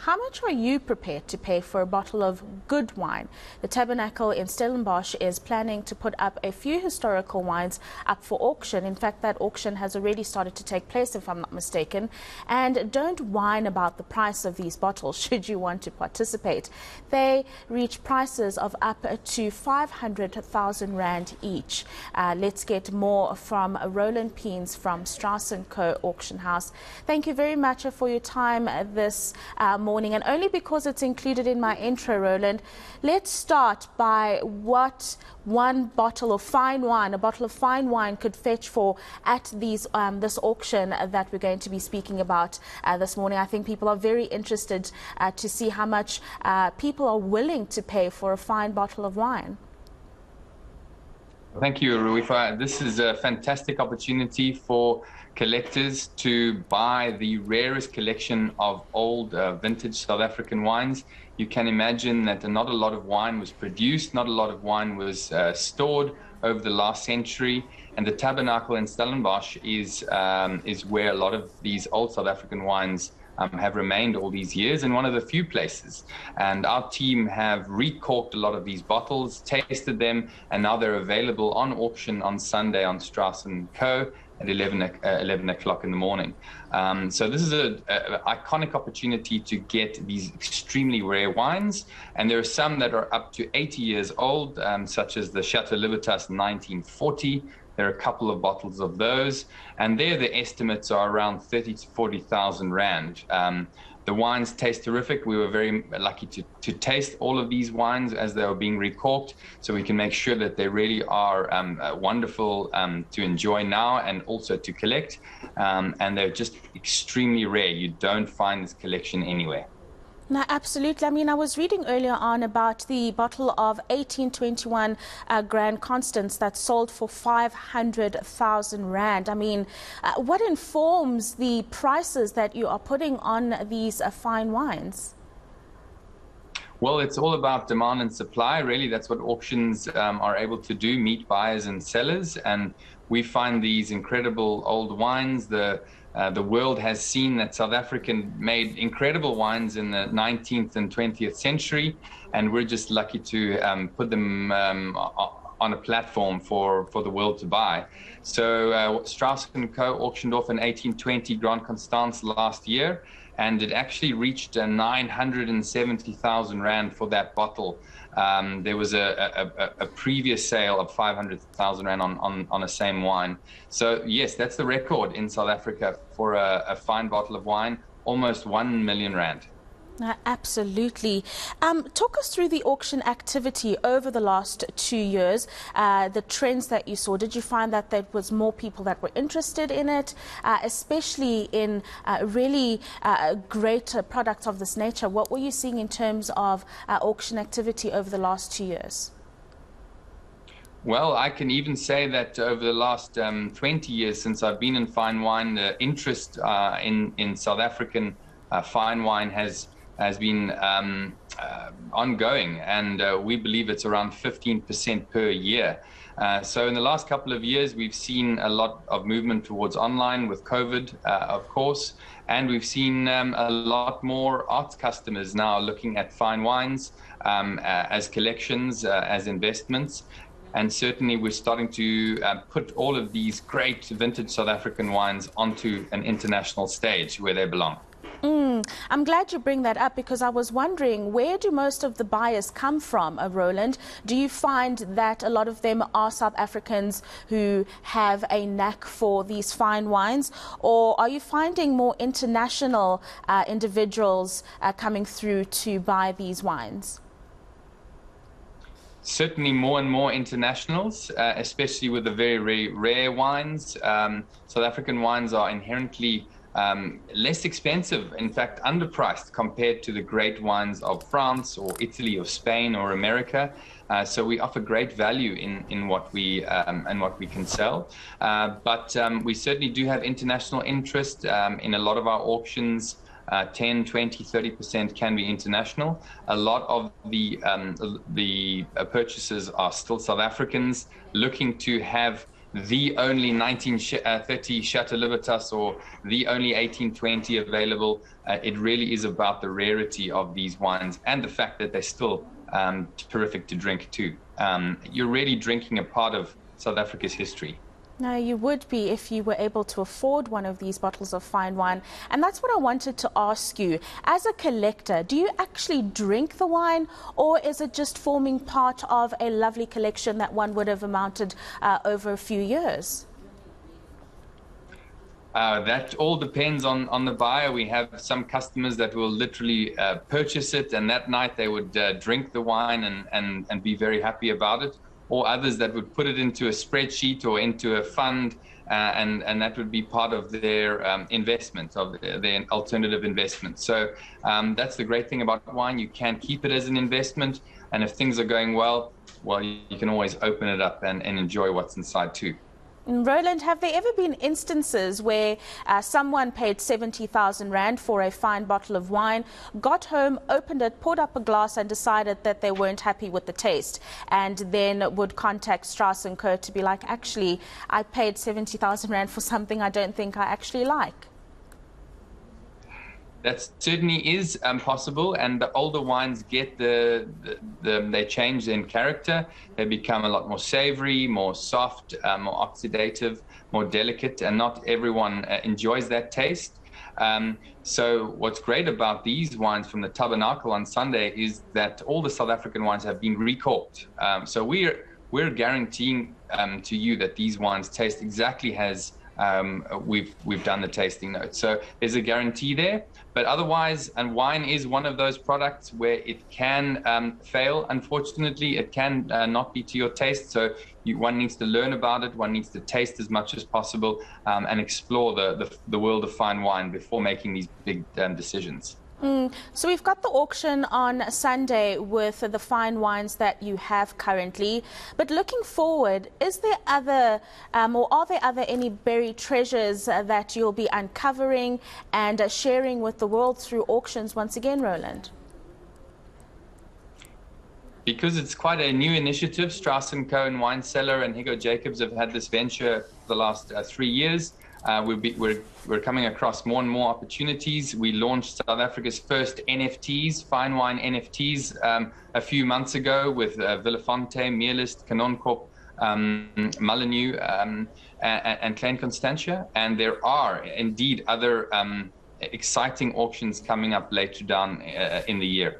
how much are you prepared to pay for a bottle of good wine? The Tabernacle in Stellenbosch is planning to put up a few historical wines up for auction. In fact, that auction has already started to take place, if I'm not mistaken. And don't whine about the price of these bottles should you want to participate. They reach prices of up to 500,000 Rand each. Let's get more from Roland Peens from Strauss and Co auction house. Thank you very much for your time this morning, and only because it's included in my intro, Roland. Let's start by what one bottle of fine wine, a bottle of fine wine, could fetch for at these this auction that we're going to be speaking about this morning. I think people are very interested to see how much people are willing to pay for a fine bottle of wine. Thank you, Ruifa. This is a fantastic opportunity for collectors to buy the rarest collection of old vintage South African wines. You can imagine that not a lot of wine was produced, not a lot of wine was stored over the last century, and the Tabernacle in Stellenbosch is where a lot of these old South African wines have remained all these years, and one of the few places. And our team have recorked a lot of these bottles, tasted them, and now they're available on auction on Sunday on Strauss and Co at 11 o'clock in the morning. So this is an iconic opportunity to get these extremely rare wines, and there are some that are up to 80 years old, such as the Chateau Libertas 1940. There are a couple of bottles of those, and there the estimates are around 30 to 40,000 Rand. The wines taste terrific. We were very lucky to taste all of these wines as they were being recorked, so we can make sure that they really are wonderful to enjoy now and also to collect. And they're just extremely rare. You don't find this collection anywhere. No, absolutely. I mean, I was reading earlier on about the bottle of 1821 Grand Constance that sold for 500,000 Rand. I mean, what informs the prices that you are putting on these fine wines? Well, it's all about demand and supply. Really, that's what auctions are able to do, meet buyers and sellers. And we find these incredible old wines. The world has seen that South African made incredible wines in the 19th and 20th century, and we're just lucky to put them on a platform for the world to buy. So Strauss & Co auctioned off an 1820 Grand Constance last year, and it actually reached 970,000 Rand for that bottle. There was a previous sale of 500,000 Rand on a same wine. So yes, that's the record in South Africa for a fine bottle of wine, almost 1 million Rand. Absolutely. Talk us through the auction activity over the last 2 years, the trends that you saw. Did you find that there was more people that were interested in it, especially in really great products of this nature? What were you seeing in terms of auction activity over the last 2 years? Well, I can even say that over the last 20 years since I've been in fine wine, the interest in South African fine wine has been ongoing, and we believe it's around 15% per year. So in the last couple of years, we've seen a lot of movement towards online with COVID, of course, and we've seen a lot more arts customers now looking at fine wines as collections, as investments. And certainly we're starting to put all of these great vintage South African wines onto an international stage where they belong. I'm glad you bring that up, because I was wondering, where do most of the buyers come from, Roland? Do you find that a lot of them are South Africans who have a knack for these fine wines, or are you finding more international individuals coming through to buy these wines? Certainly more and more internationals, especially with the very rare wines. South African wines are inherently less expensive, in fact underpriced compared to the great wines of France or Italy or Spain or America. So we offer great value in what we can sell. But we certainly do have international interest in a lot of our auctions. 10, 20, 30% can be international. A lot of the purchasers are still South Africans looking to have the only 1930 Chateau Libertas or the only 1820 available. It really is about the rarity of these wines and the fact that they're still terrific to drink too. You're really drinking a part of South Africa's history. No, you would be if you were able to afford one of these bottles of fine wine. And that's what I wanted to ask you. As a collector, do you actually drink the wine, or is it just forming part of a lovely collection that one would have amounted over a few years? That all depends on the buyer. We have some customers that will literally purchase it, and that night they would drink the wine and be very happy about it. Or others that would put it into a spreadsheet or into a fund, and that would be part of their investment, of their alternative investment. So that's the great thing about wine. You can keep it as an investment, and if things are going well, you can always open it up and enjoy what's inside too. Roland, have there ever been instances where someone paid 70,000 Rand for a fine bottle of wine, got home, opened it, poured up a glass and decided that they weren't happy with the taste, and then would contact Strauss and Co to be like, actually, I paid 70,000 Rand for something I don't think I actually like? That certainly is possible, and the older wines get they change in character. They become a lot more savory, more soft, more oxidative, more delicate, and not everyone enjoys that taste. So what's great about these wines from the Tabernacle on Sunday is that all the South African wines have been recorked. So we're guaranteeing to you that these wines taste exactly as we've done the tasting notes. So there's a guarantee there. But otherwise, and wine is one of those products where it can fail. Unfortunately, it can not be to your taste. So one needs to learn about it. One needs to taste as much as possible and explore the world of fine wine before making these big decisions. So we've got the auction on Sunday with the fine wines that you have currently. But looking forward, is there other, or are there any buried treasures that you'll be uncovering and sharing with the world through auctions once again, Roland? Because it's quite a new initiative, Strauss and Co and Wine Cellar and Hugo Jacobs have had this venture for the last 3 years. We're coming across more and more opportunities. We launched South Africa's first NFTs, fine wine NFTs, a few months ago with Villefonte, Meerlist, Canoncorp, Molyneux, and Klein Constantia. And there are indeed other exciting auctions coming up later down in the year.